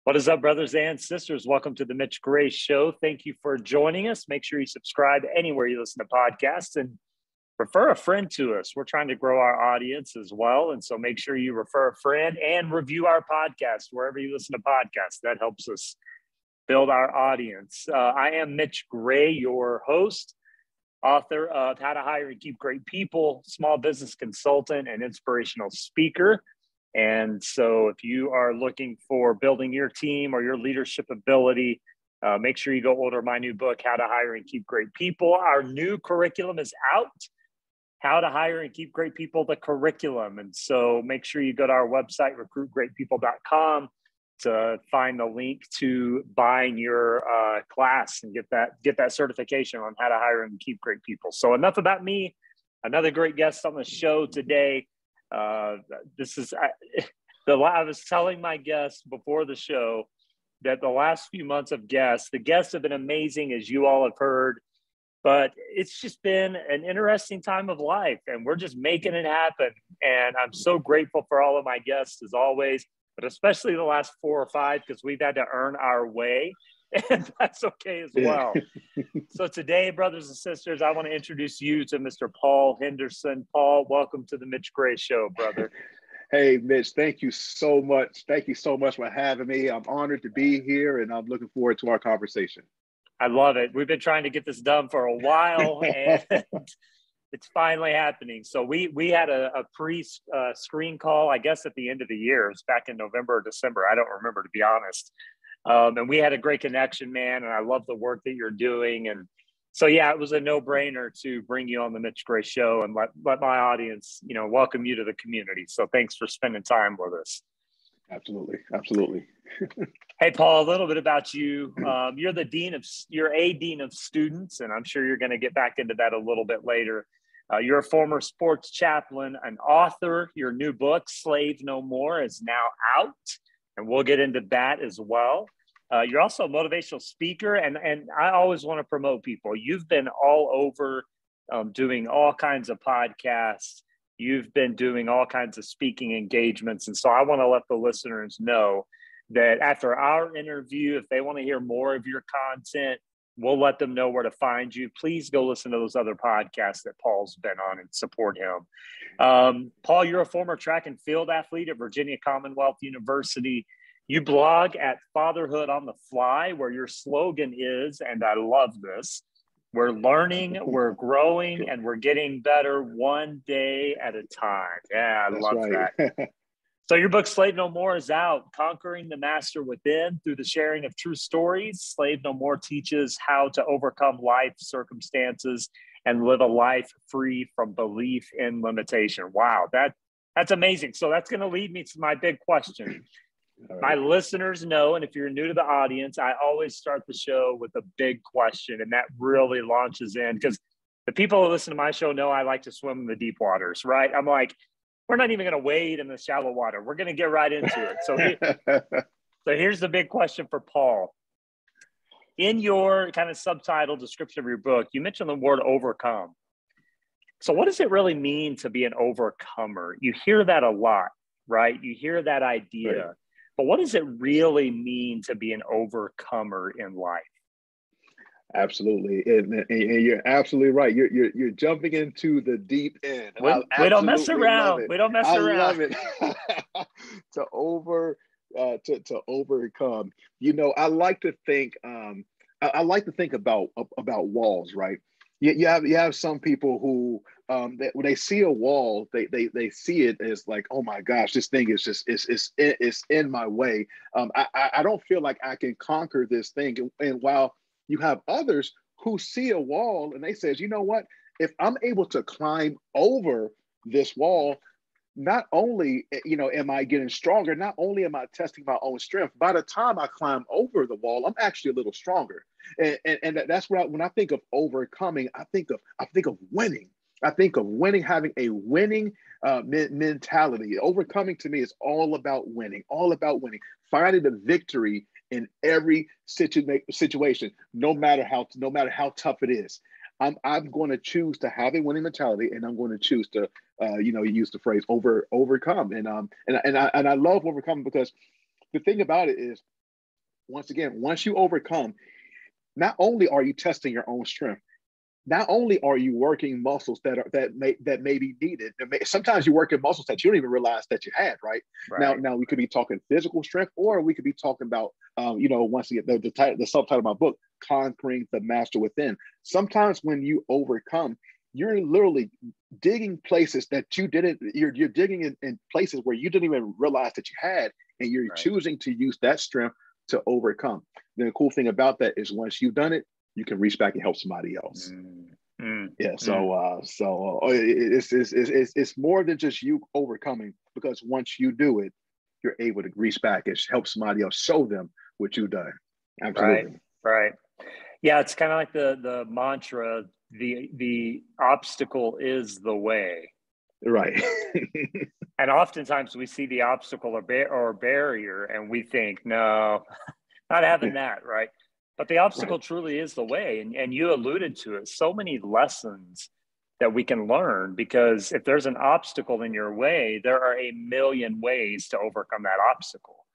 What is up, brothers and sisters? Welcome to the Mitch Gray Show. Thank you for joining us. Make sure you subscribe anywhere you listen to podcasts and refer a friend to us. We're trying to grow our audience as well. And so make sure you refer a friend and review our podcast wherever you listen to podcasts. That helps us build our audience. I am Mitch Gray, your host, author of How to Hire and Keep Great People, small business consultant, and inspirational speaker. And so if you are looking for building your team or your leadership ability, make sure you go order my new book, How to Hire and Keep Great People. Our new curriculum is out, How to Hire and Keep Great People, the curriculum. And so make sure you go to our website, recruitgreatpeople.com, to find the link to buying your class and get that certification on how to hire and keep great people. So enough about me. Another great guest on the show today. I was telling my guests before the show that the last few months of the guests have been amazing, as you all have heard, but it's just been an interesting time of life, and we're just making it happen. And I'm so grateful for all of my guests as always, but especially the last 4 or 5, because we've had to earn our way, and that's okay as well. So today, brothers and sisters, I want to introduce you to Mr. Paul Henderson. Paul, welcome to the Mitch Gray Show, brother. Hey, Mitch, thank you so much. Thank you so much for having me. I'm honored to be here, and I'm looking forward to our conversation. I love it. We've been trying to get this done for a while, and it's finally happening. So we had a pre-screen call, I guess, at the end of the year. It was back in November or December. I don't remember, to be honest. And we had a great connection, man. And I love the work that you're doing. And so, yeah, it was a no-brainer to bring you on the Mitch Gray Show and let my audience, welcome you to the community. So thanks for spending time with us. Absolutely. Absolutely. Hey, Paul, a little bit about you. You're a dean of students, and I'm sure you're going to get back into that a little bit later. You're a former sports chaplain, an author. Your new book, Slave No More, is now out, and we'll get into that as well. You're also a motivational speaker, and I always want to promote people. You've been all over doing all kinds of podcasts. You've been doing all kinds of speaking engagements, and so I want to let the listeners know that after our interview, if they want to hear more of your content, we'll let them know where to find you. Please go listen to those other podcasts that Paul's been on and support him. Paul, you're a former track and field athlete at Virginia Commonwealth University. You blog at Fatherhood on the Fly, where your slogan is, and I love this, we're learning, we're growing, and we're getting better one day at a time. Yeah, I love that. So your book, Slave No More, is out. Conquering the Master Within through the sharing of true stories. Slave No More teaches how to overcome life circumstances and live a life free from belief in limitation. Wow, that's amazing. So that's going to lead me to my big question. Right. My listeners know, and if you're new to the audience, I always start the show with a big question, and that really launches in, because the people who listen to my show know I like to swim in the deep waters, right? I'm like, we're not even going to wade in the shallow water. We're going to get right into it. So here's the big question for Paul. In your kind of subtitle description of your book, you mentioned the word overcome. So what does it really mean to be an overcomer? You hear that a lot, right? You hear that idea. Right. But what does it really mean to be an overcomer in life? Absolutely, and you're absolutely right. You're jumping into the deep end. We don't mess around. We don't mess around. I love it. to overcome. I like to think. I like to think about walls. Right. You have some people who when they see a wall, they see it as like, oh my gosh, this thing is just it's in my way. I don't feel like I can conquer this thing. And while you have others who see a wall and they says, you know what, if I'm able to climb over this wall, not only, am I getting stronger, not only am I testing my own strength, by the time I climb over the wall, I'm actually a little stronger. And that's when I think of overcoming, I think of winning. I think of winning, having a winning mentality. Overcoming to me is all about winning, finding the victory in every situation, no matter how tough it is. I'm going to choose to have a winning mentality, and I'm going to choose to, use the phrase overcome. And I love overcoming, because the thing about it is, once again, once you overcome, not only are you testing your own strength, not only are you working muscles that may be needed. Sometimes you work in muscles that you don't even realize that you had. Right, now we could be talking physical strength, or we could be talking about once again the subtitle of my book, Conquering the Master Within. Sometimes when you overcome, you're literally digging places that you didn't. You're digging in places where you didn't even realize that you had, and you're choosing to use that strength to overcome. The cool thing about that is once you've done it, you can reach back and help somebody else. Yeah. So it's more than just you overcoming, because once you do it, you're able to reach back and help somebody else, show them what you've done. Absolutely. Right. Yeah. It's kind of like the mantra, the obstacle is the way. Right. And oftentimes we see the obstacle or barrier and we think, no, not having that. Right. But the obstacle truly is the way. And you alluded to it. So many lessons that we can learn, because if there's an obstacle in your way, there are a million ways to overcome that obstacle.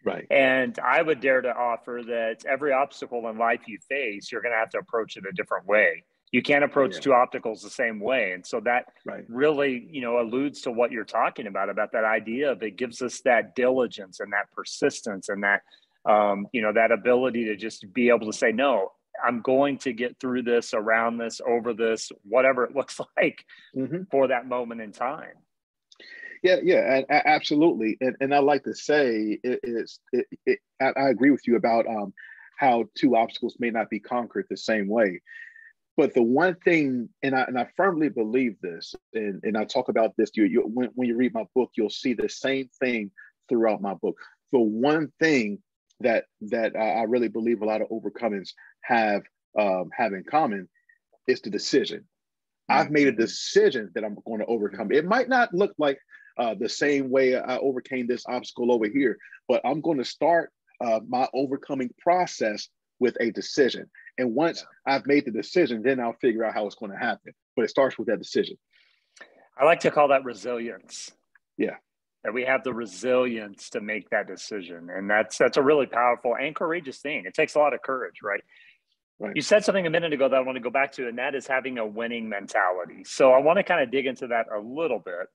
Right. And I would dare to offer that every obstacle in life you face, you're going to have to approach it a different way. You can't approach two obstacles the same way. And so that really, alludes to what you're talking about that idea of it gives us that diligence and that persistence and that, that ability to just be able to say, no, I'm going to get through this, around this, over this, whatever it looks like for that moment in time. Yeah, and absolutely. And I like to say I agree with you about how two obstacles may not be conquered the same way. But the one thing, and I firmly believe this, and I talk about this, when you read my book, you'll see the same thing throughout my book. The one thing that I really believe a lot of overcomings have in common is the decision. I've made a decision that I'm going to overcome. It might not look like the same way I overcame this obstacle over here, but I'm going to start my overcoming process with a decision. And once I've made the decision, then I'll figure out how it's going to happen. But it starts with that decision. I like to call that resilience. Yeah. That we have the resilience to make that decision. And that's a really powerful and courageous thing. It takes a lot of courage, right? You said something a minute ago that I want to go back to, and that is having a winning mentality. So I want to kind of dig into that a little bit.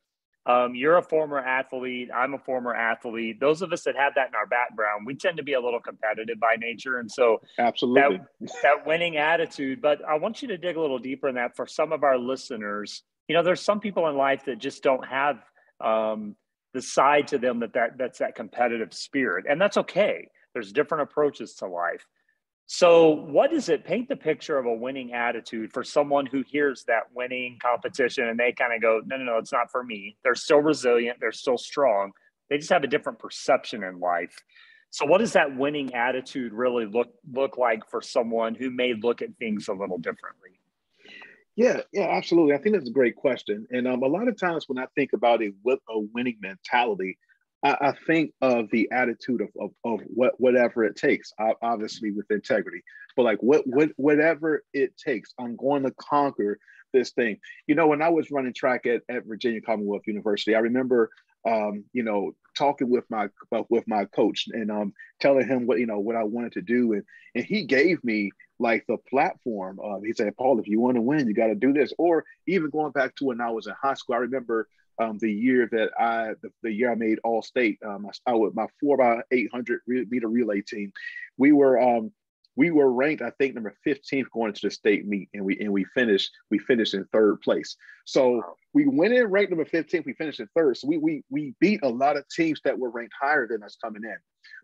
You're a former athlete. I'm a former athlete. Those of us that have that in our background, we tend to be a little competitive by nature. And so absolutely that winning attitude, but I want you to dig a little deeper in that for some of our listeners. There's some people in life that just don't have the side to them that's that competitive spirit. And that's okay. There's different approaches to life. So what does it paint the picture of a winning attitude for someone who hears that winning competition and they kind of go, no, it's not for me. They're still resilient. They're still strong. They just have a different perception in life. So what does that winning attitude really look like for someone who may look at things a little differently? Yeah, absolutely. I think that's a great question. And a lot of times when I think about a winning mentality, I think of the attitude of whatever it takes, obviously with integrity, but like whatever it takes, I'm going to conquer this thing. When I was running track at Virginia Commonwealth University, I remember, talking with my coach and telling him what I wanted to do, and he gave me like the platform. He said, Paul, if you want to win, you got to do this. Or even going back to when I was in high school, I remember the year I made all state. I started with my 4x800 meter relay team. We were ranked, I think, number 15th going into the state meet, and we finished in third place. So we went in ranked number 15th. We finished in third. So we beat a lot of teams that were ranked higher than us coming in.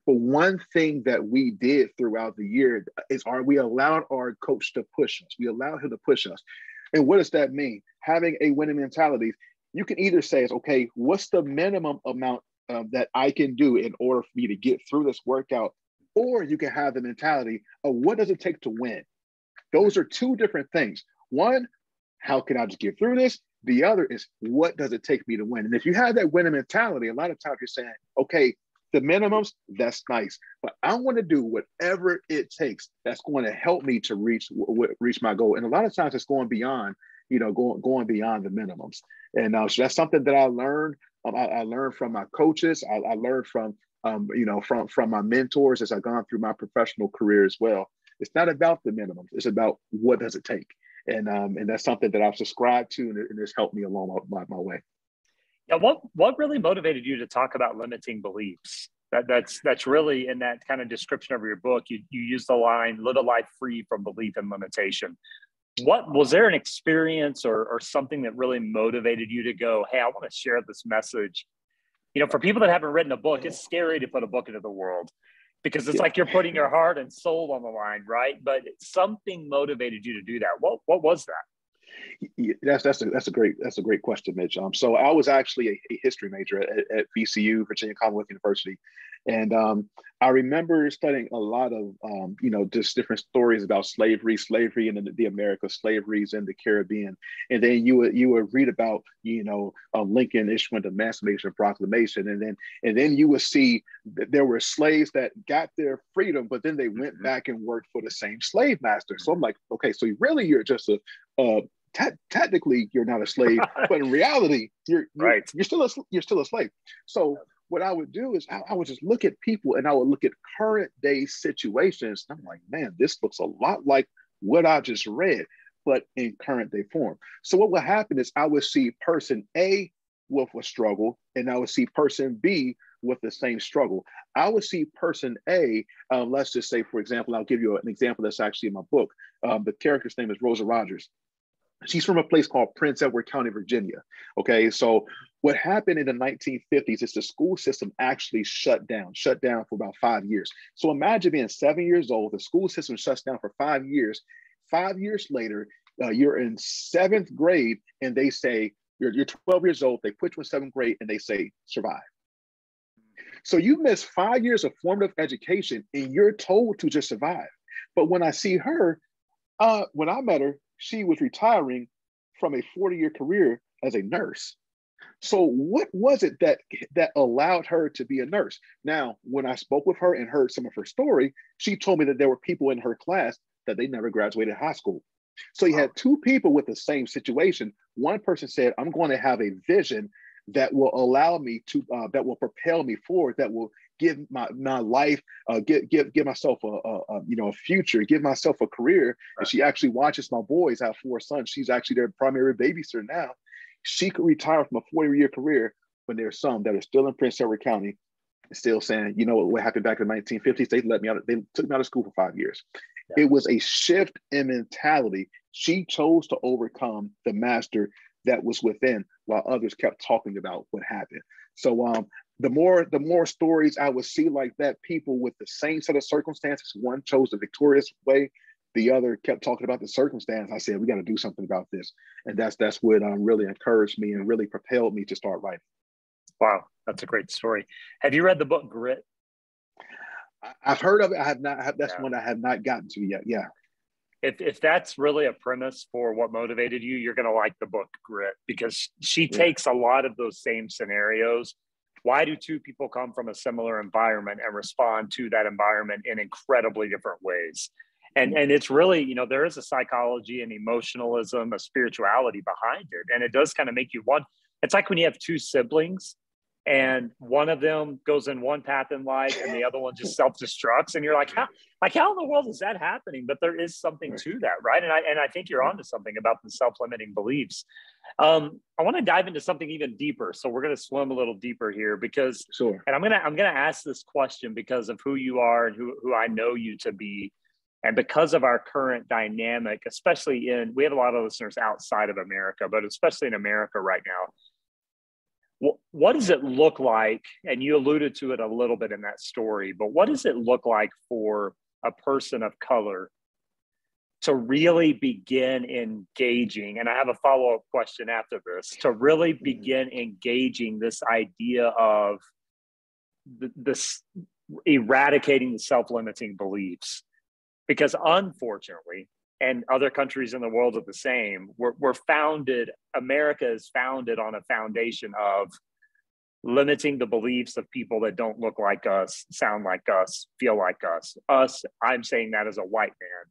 But one thing that we did throughout the year is we allowed our coach to push us. We allowed him to push us. And what does that mean? Having a winning mentality, you can either say, okay, what's the minimum amount that I can do in order for me to get through this workout? Or you can have the mentality of what does it take to win? Those are two different things. One, how can I just get through this? The other is, what does it take me to win? And if you have that winning mentality, a lot of times you're saying, okay, the minimums, that's nice, but I want to do whatever it takes that's going to help me to reach my goal. And a lot of times it's going beyond, going beyond the minimums. And so that's something that I learned. I learned from my coaches. I learned from from my mentors as I've gone through my professional career as well. It's not about the minimums. It's about what does it take. And that's something that I've subscribed to, and it's helped me along my way. Yeah, what really motivated you to talk about limiting beliefs? That's really in that kind of description of your book. You use the line, live a life free from belief and limitation. What was there an experience or something that really motivated you to go, hey, I want to share this message? For people that haven't written a book, it's scary to put a book into the world because it's like you're putting your heart and soul on the line, right? But something motivated you to do that. What was that? That's a great question, Mitch. So I was actually a history major at VCU, Virginia Commonwealth University, and I remember studying a lot of just different stories about slavery in the Americas, slaveries in the Caribbean, and then you would read about Lincoln issuing the Emancipation Proclamation, and then you would see that there were slaves that got their freedom, but then they went back and worked for the same slave master. So I'm like, okay, so really you're just technically you're not a slave, but in reality, you're still a slave. So what I would do is I would just look at people and I would look at current day situations. And I'm like, man, this looks a lot like what I just read, but in current day form. So what would happen is I would see person A with a struggle, and I would see person B with the same struggle. I would see person A, let's just say, for example, I'll give you an example that's actually in my book. The character's name is Rosa Rogers. She's from a place called Prince Edward County, Virginia. Okay, so what happened in the 1950s is the school system actually shut down for about 5 years. So imagine being 7 years old, the school system shuts down for 5 years. 5 years later, you're in 7th grade, and they say, you're 12 years old, they put you in 7th grade, and they say, survive. So you miss 5 years of formative education, and you're told to just survive. But when I see her, when I met her, she was retiring from a 40-year career as a nurse. So what was it that allowed her to be a nurse? Now, when I spoke with her and heard some of her story, she told me that there were people in her class that they never graduated high school. So you had two people with the same situation. One person said, I'm going to have a vision that will allow me to, that will propel me forward, that will give my life, give myself a future, give myself a career. Right. And she actually watches my boys. I have 4 sons. She's actually their primary babysitter now. She could retire from a 40-year career when there's some that are still in Prince Edward County, still saying, what happened back in the 1950s? They took me out of school for 5 years. Yeah. It was a shift in mentality. She chose to overcome the master that was within, while others kept talking about what happened. So the more stories I would see like that, people with the same set of circumstances, one chose the victorious way, the other kept talking about the circumstance. I said, we got to do something about this. And that's what really encouraged me and really propelled me to start writing. Wow, that's a great story. Have you read the book Grit? I've heard of it. I have not. That's one I have not gotten to yet. Yeah. If that's really a premise for what motivated you, you're going to like the book Grit, because she takes a lot of those same scenarios. Why do two people come from a similar environment and respond to that environment in incredibly different ways? And it's really, there is a psychology and emotionalism, a spirituality behind it. And it does kind of make you one. It's like when you have two siblings and one of them goes in one path in life and the other one just self-destructs. And you're like, how in the world is that happening? But there is something to that, right? And I think you're onto something about the self-limiting beliefs. I want to dive into something even deeper. So we're going to swim a little deeper here because, and I'm going to ask this question because of who you are and who I know you to be. And because of our current dynamic, especially we have a lot of listeners outside of America, but especially in America right now, what does it look like? And you alluded to it a little bit in that story, but what does it look like for a person of color to really begin engaging? And I have a follow-up question after this, to really begin engaging this idea of this eradicating the self-limiting beliefs. Because unfortunately, and other countries in the world are the same, America is founded on a foundation of limiting the beliefs of people that don't look like us, sound like us, feel like us. I'm saying that as a white man.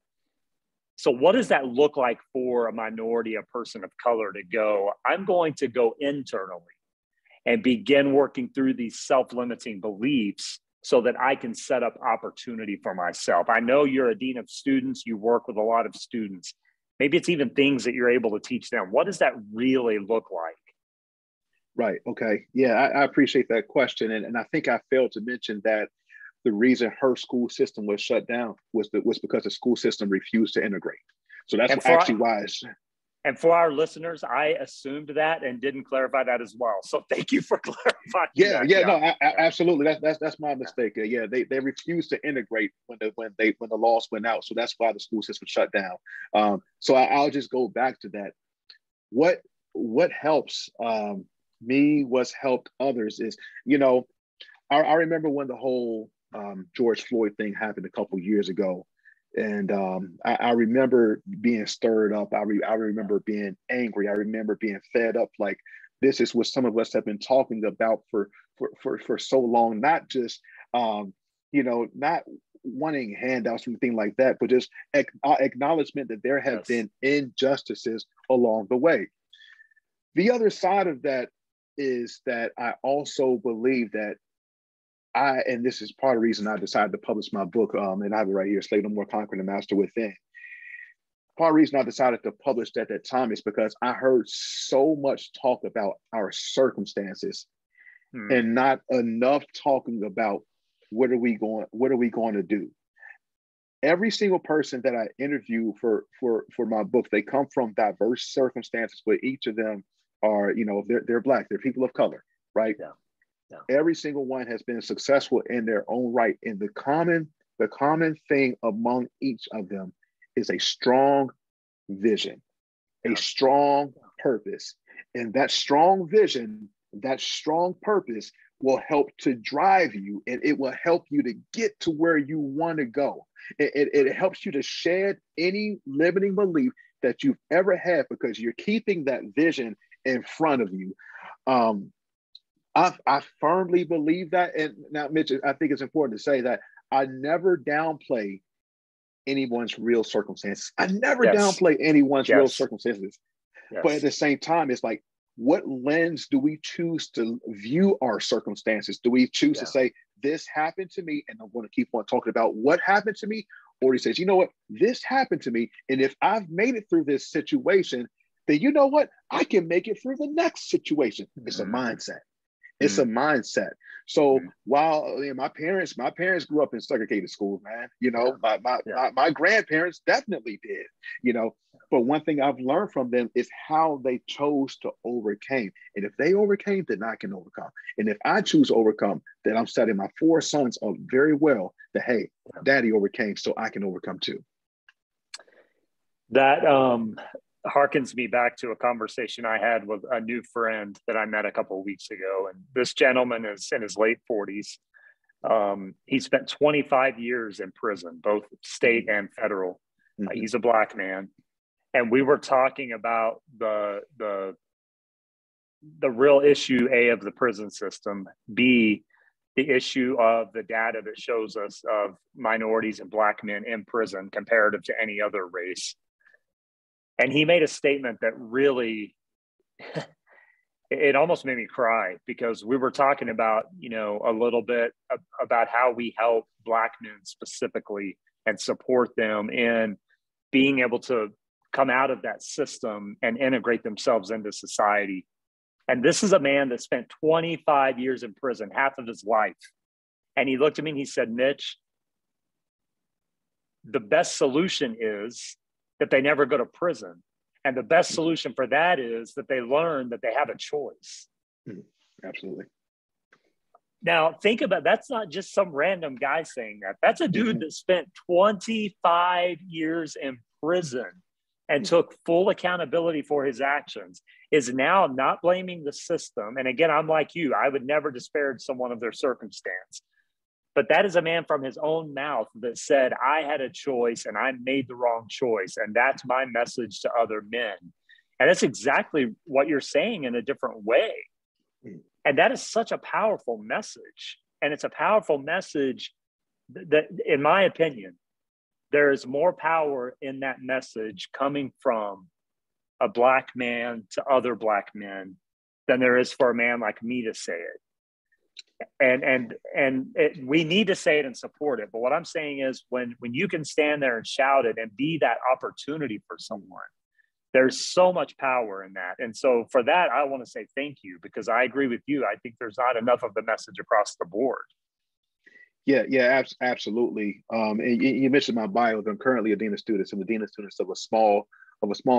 So what does that look like for a minority, a person of color to go, I'm going to go internally and begin working through these self-limiting beliefs so that I can set up opportunity for myself. I know you're a dean of students. You work with a lot of students. Maybe it's even things that you're able to teach them. What does that really look like? Right. Okay. Yeah, I appreciate that question. And I think I failed to mention that the reason her school system was shut down was because the school system refused to integrate. So that's actually why it's. And for our listeners, I assumed that and didn't clarify that as well. So thank you for clarifying. Yeah, that. No, absolutely. That's my mistake. Yeah, they refused to integrate when the laws went out. So that's why the school system shut down. So I'll just go back to that. What helps me, what's helped others is, I remember when the whole George Floyd thing happened a couple years ago. And I remember being stirred up. I remember being angry. I remember being fed up. Like, this is what some of us have been talking about for so long. Not just not wanting handouts or anything like that, but just acknowledgement that there have been injustices along the way. The other side of that is that I also believe that and this is part of the reason I decided to publish my book, and I have it right here, Slay No More, Conquer the Master Within. Part of the reason I decided to publish at that time is because I heard so much talk about our circumstances and not enough talking about what are we going to do. Every single person that I interview for my book, they come from diverse circumstances, but each of them are, they're Black, they're people of color, right? Yeah. Every single one has been successful in their own right. And the common thing among each of them is a strong vision, a strong purpose. And that strong vision, that strong purpose will help to drive you, and it will help you to get to where you want to go. It helps you to shed any limiting belief that you've ever had, because you're keeping that vision in front of you. I firmly believe that. And now, Mitch, I think it's important to say that I never downplay anyone's real circumstances. I never downplay anyone's real circumstances. But at the same time, it's like, what lens do we choose to view our circumstances? Do we choose to say, this happened to me, and I'm going to keep on talking about what happened to me? Or he says, you know what, this happened to me, and if I've made it through this situation, then you know what, I can make it through the next situation. It's a mindset. It's a mindset. So while my parents grew up in segregated schools, man, my grandparents definitely did, but one thing I've learned from them is how they chose to overcome. And if they overcame, then I can overcome. And if I choose to overcome, then I'm setting my 4 sons up very well that, hey, daddy overcame, so I can overcome too. That harkens me back to a conversation I had with a new friend that I met a couple of weeks ago. And this gentleman is in his late 40s. He spent 25 years in prison, both state and federal. He's a Black man. And we were talking about the real issue, A, of the prison system, B, the issue of the data that shows us of minorities and Black men in prison comparative to any other race. And he made a statement that really, it almost made me cry, because we were talking about, a little bit about how we help Black men specifically and support them in being able to come out of that system and integrate themselves into society. And this is a man that spent 25 years in prison, half of his life. And he looked at me and he said, Mitch, the best solution is that they never go to prison. And the best solution for that is that they learn that they have a choice. Absolutely. Now, think about, that's not just some random guy saying that. That's a dude that spent 25 years in prison and took full accountability for his actions, is now not blaming the system. And again, I'm like you, I would never disparage someone of their circumstance. But that is a man from his own mouth that said, I had a choice and I made the wrong choice. And that's my message to other men. And that's exactly what you're saying in a different way. And that is such a powerful message. And it's a powerful message that, in my opinion, there is more power in that message coming from a Black man to other Black men than there is for a man like me to say it. We need to say it and support it. But what I'm saying is when you can stand there and shout it and be that opportunity for someone, there's so much power in that. And so for that, I want to say thank you, because I agree with you. I think there's not enough of the message across the board. Yeah, absolutely. And you mentioned my bio. I'm currently a dean of students. I'm the dean of students of a small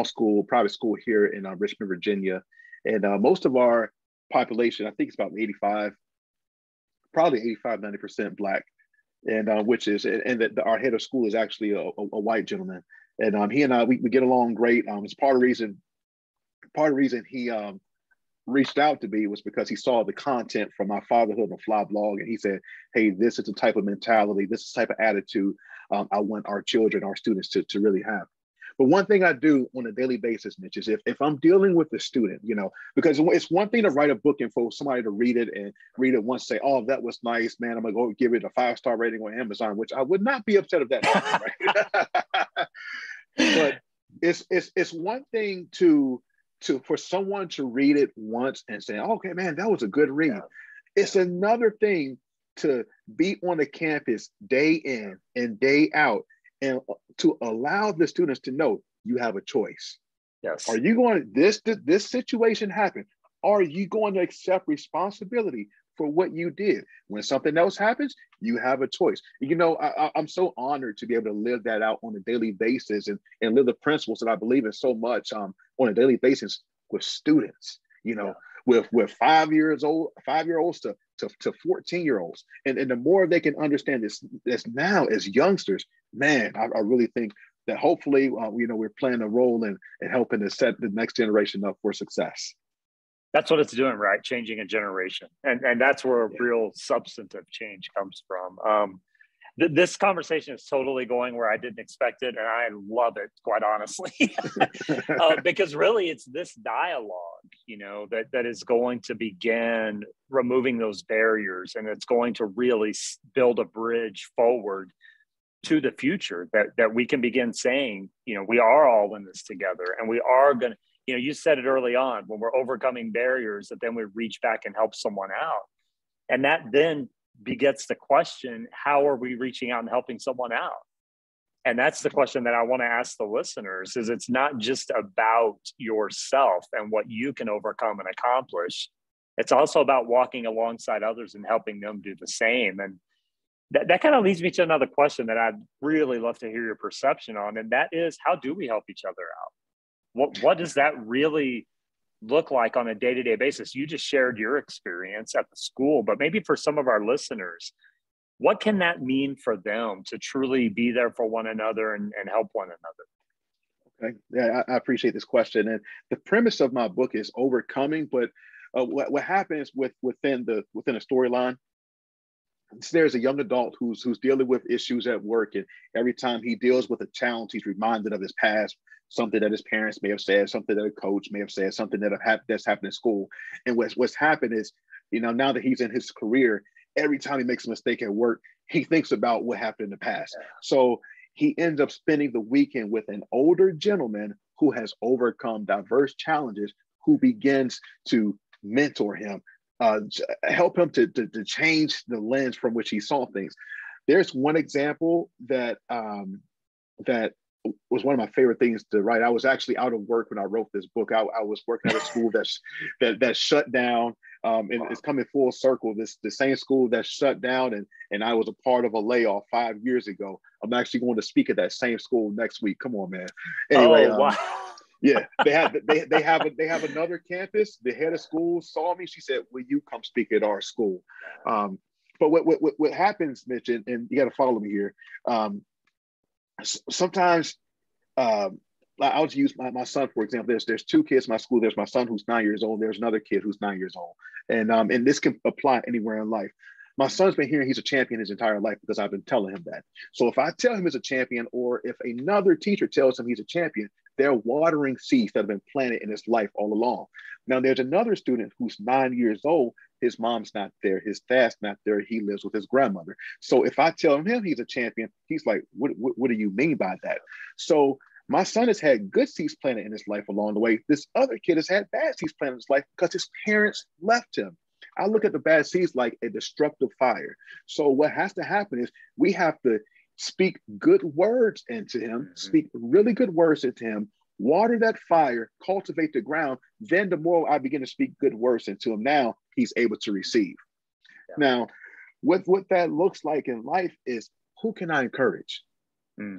school, private school here in Richmond, Virginia. And most of our population, I think it's about 90% Black, and which is, and our head of school is actually a white gentleman. And he and I, we get along great. It's part of the reason he reached out to me was because he saw the content from my Fatherhood and Fly blog, and he said, "Hey, this is the type of mentality, this is the type of attitude I want our children, our students to really have." But one thing I do on a daily basis, Mitch, is if I'm dealing with the student, because it's one thing to write a book and for somebody to read it once, say, "Oh, that was nice, man, I'm gonna go give it a 5-star rating on Amazon," which I would not be upset if that happened, right? But it's one thing for someone to read it once and say, "Okay, man, that was a good read." Yeah. It's another thing to be on the campus day in and day out and to allow the students to know you have a choice. Yes. Are you going to, this situation happened? Are you going to accept responsibility for what you did? When something else happens, you have a choice. I'm so honored to be able to live that out on a daily basis and live the principles that I believe in so much on a daily basis with students, with 5-year-olds to 14-year-olds. And the more they can understand this now as youngsters, man, I really think that hopefully, we're playing a role in helping to set the next generation up for success. That's what it's doing, right? Changing a generation. And that's where real substantive change comes from. This conversation is totally going where I didn't expect it. And I love it, quite honestly, because really it's this dialogue, that is going to begin removing those barriers. And it's going to really build a bridge forward to the future that we can begin saying, we are all in this together, and we are going to, you said it early on, when we're overcoming barriers, that then we reach back and help someone out. And that then begets the question, how are we reaching out and helping someone out? And that's the question that I want to ask the listeners, is it's not just about yourself and what you can overcome and accomplish. It's also about walking alongside others and helping them do the same. And that kind of leads me to another question that I'd really love to hear your perception on. And that is, how do we help each other out? What does that really look like on a day-to-day basis? You just shared your experience at the school, but maybe for some of our listeners, what can that mean for them to truly be there for one another and help one another? Okay. Yeah, I appreciate this question. And the premise of my book is overcoming, but what happens within a storyline, there's a young adult who's dealing with issues at work, and every time he deals with a challenge, he's reminded of his past, something that his parents may have said, something that a coach may have said, something that's happened in school. And what's happened is, now that he's in his career, every time he makes a mistake at work, he thinks about what happened in the past. Yeah. So he ends up spending the weekend with an older gentleman who has overcome diverse challenges, who begins to mentor him, help him to change the lens from which he saw things. There's one example that was one of my favorite things to write. I was actually out of work when I wrote this book. I was working at a school that shut down, and it's coming full circle. The same school that shut down, and I was a part of a layoff 5 years ago. I'm actually going to speak at that same school next week. Come on, man. Anyway, wow. Yeah, they have another campus. The head of school saw me. She said, "Will you come speak at our school?" But what happens, Mitch, and you got to follow me here. Sometimes I'll just use my son, for example. There's two kids in my school. There's my son who's 9 years old. There's another kid who's 9 years old. And this can apply anywhere in life. My son's been hearing he's a champion his entire life because I've been telling him that. So if I tell him he's a champion, or if another teacher tells him he's a champion, they're watering seeds that have been planted in his life all along. Now, there's another student who's 9 years old. His mom's not there. His dad's not there. He lives with his grandmother. So if I tell him he's a champion, he's like, what do you mean by that? So My son has had good seeds planted in his life along the way. This other kid has had bad seeds planted in his life because his parents left him. I look at the bad seeds like a destructive fire. So what has to happen is we have to speak good words into him, speak really good words into him, water that fire, cultivate the ground. Then the more I begin to speak good words into him, now he's able to receive. Yeah. Now, what that looks like in life is, who can I encourage?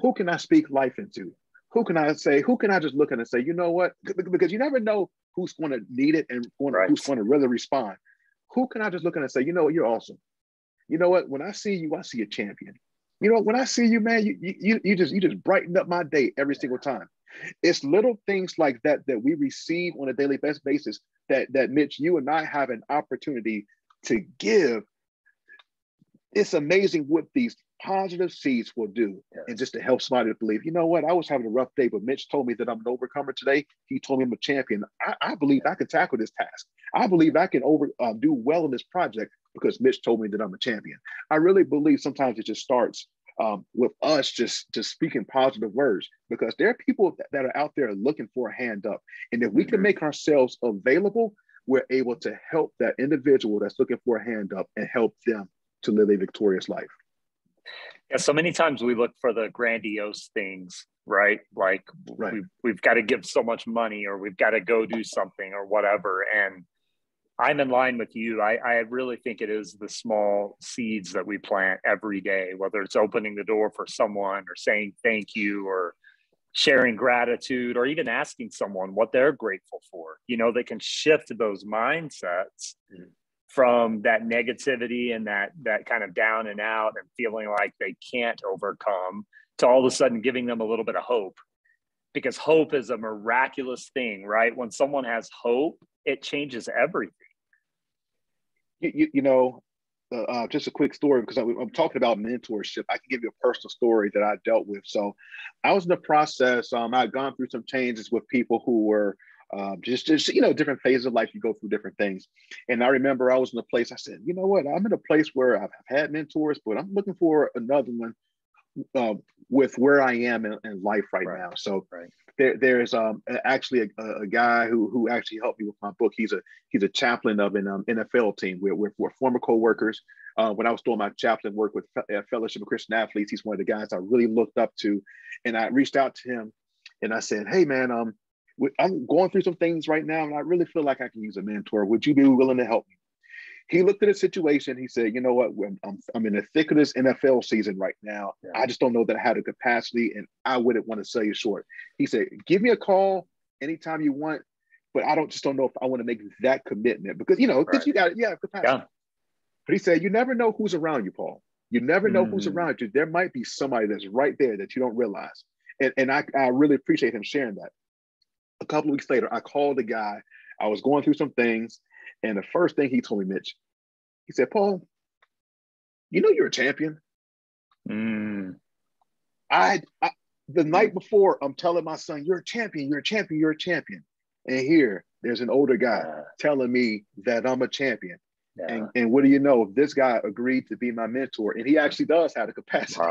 Who can I speak life into? Who can I just look at and say, you know what? Because you never know who's going to need it and who's going to really respond. Who can I just look at and say, you know what, you're awesome. You know what? When I see you, I see a champion. You know, when I see you, man, you just brighten up my day every single time. It's little things like that we receive on a daily basis that Mitch, you and I have an opportunity to give. It's amazing what these positive seeds will do. Yes. And just to help somebody to believe, you know what, I was having a rough day, but Mitch told me that I'm an overcomer today. He told me I'm a champion. I believe I can tackle this task. I believe I can do well in this project because Mitch told me that I'm a champion. I really believe sometimes it just starts with us just speaking positive words, because there are people that are out there looking for a hand up. And if we can make ourselves available, we're able to help that individual that's looking for a hand up and help them to live a victorious life. Yeah, so many times we look for the grandiose things, right? Like we've got to give so much money, or we've got to go do something or whatever. And I'm in line with you. I really think it is the small seeds that we plant every day, whether it's opening the door for someone or saying thank you or sharing gratitude or even asking someone what they're grateful for. You know, they can shift those mindsets from that negativity and that kind of down and out and feeling like they can't overcome to all of a sudden giving them a little bit of hope, because hope is a miraculous thing, right? When someone has hope, it changes everything. You know, just a quick story, because I'm talking about mentorship. I can give you a personal story that I dealt with. So I was in the process. I'd gone through some changes with people who were just you know, different phases of life. You go through different things. And I remember I was in a place, I said, you know what, I'm in a place where I've had mentors, but I'm looking for another one with where I am in life right now. So there's actually a guy who actually helped me with my book. He's a chaplain of an NFL team. We're former co-workers. When I was doing my chaplain work with Fellowship of Christian Athletes, he's one of the guys I really looked up to. And I reached out to him and I said, hey man, I'm going through some things right now and I really feel like I can use a mentor. Would you be willing to help me? He looked at the situation. He said, you know what, I'm in the thick of this NFL season right now. Yeah. I just don't know that I had the capacity and I wouldn't want to sell you short. He said, give me a call anytime you want, but I don't know if I want to make that commitment because, you know, because you have capacity. Yeah. But he said, you never know who's around you, Paul. You never know who's around you. There might be somebody that's right there that you don't realize. And I really appreciate him sharing that. A couple of weeks later, I called the guy. I was going through some things. And the first thing he told me, Mitch, he said, Paul, you know you're a champion. The night before, I'm telling my son, you're a champion, you're a champion, you're a champion. And here, there's an older guy telling me that I'm a champion. Yeah. And what do you know? This guy agreed to be my mentor. And he actually does have the capacity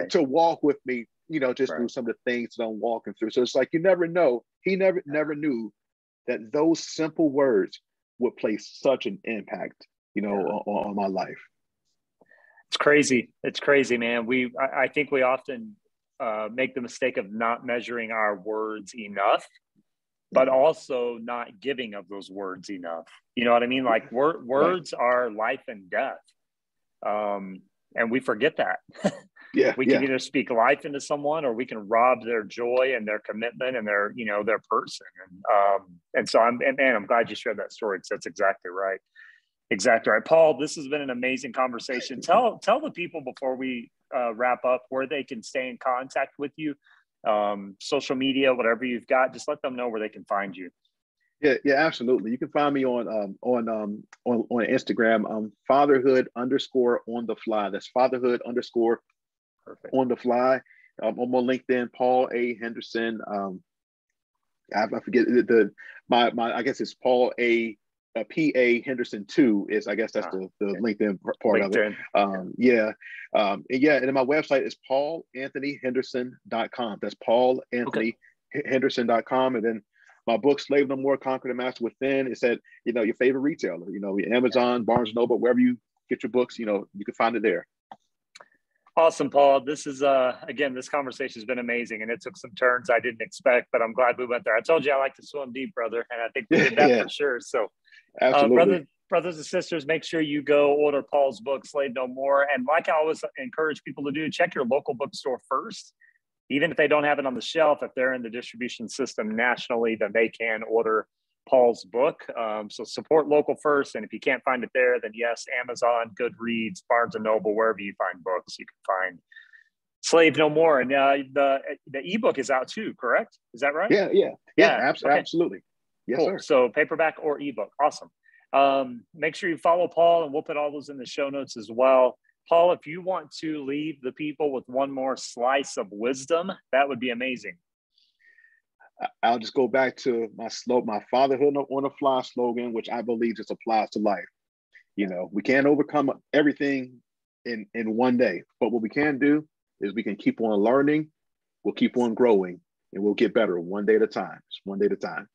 to walk with me, you know, just through some of the things that I'm walking through. So it's like, you never know. He never knew that those simple words would place such an impact, you know, on my life. It's crazy. It's crazy, man. I think we often make the mistake of not measuring our words enough, but also not giving of those words enough. You know what I mean? Like words are life and death. And we forget that. We can either speak life into someone or we can rob their joy and their commitment and their, you know, their person. And so I'm glad you shared that story. Because that's exactly right. Exactly right. Paul, this has been an amazing conversation. Tell the people before we wrap up where they can stay in contact with you, social media, whatever you've got, just let them know where they can find you. Yeah, absolutely. You can find me on Instagram, fatherhood_on-the-fly. That's fatherhood_on-the-fly. I'm on LinkedIn, Paul A. Henderson. I forget I guess it's Paul A. PA Henderson 2 is, I guess that's the LinkedIn part of it. Yeah. And then my website is paulanthonyhenderson.com. That's paulanthonyhenderson.com. And then my book, Slave No More, Conquer the Master Within, it said, your favorite retailer, Amazon, Barnes & Noble, wherever you get your books, you can find it there. Awesome, Paul. This is, again, this conversation has been amazing, and it took some turns I didn't expect, but I'm glad we went there. I told you I like to swim deep, brother, and I think we did that for sure. So, absolutely. Brothers and sisters, make sure you go order Paul's book, Slave No More. And like I always encourage people to do, check your local bookstore first. Even if they don't have it on the shelf, if they're in the distribution system nationally, then they can order Paul's book. So support local first. And if you can't find it there, then yes, Amazon, Goodreads, Barnes & Noble, wherever you find books, you can find Slave No More. And the ebook is out too, correct? Is that right? Yeah. Absolutely. Yes, cool. Sir. So paperback or ebook. Awesome. Make sure you follow Paul, and we'll put all those in the show notes as well. Paul, if you want to leave the people with one more slice of wisdom, that would be amazing. I'll just go back to my fatherhood on a fly slogan, which I believe just applies to life. We can't overcome everything in one day, but what we can do is we can keep on learning, we'll keep on growing, and we'll get better one day at a time. Just one day at a time.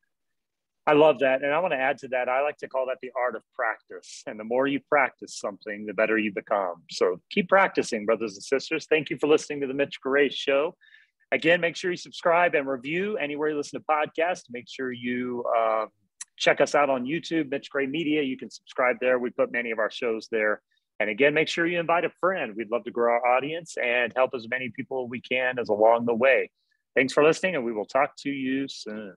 I love that. And I want to add to that. I like to call that the art of practice. And the more you practice something, the better you become. So keep practicing, brothers and sisters. Thank you for listening to the Mitch Gray Show. Again, make sure you subscribe and review anywhere you listen to podcasts. Make sure you check us out on YouTube, Mitch Gray Media. You can subscribe there. We put many of our shows there. And again, make sure you invite a friend. We'd love to grow our audience and help as many people we can as along the way. Thanks for listening, and we will talk to you soon.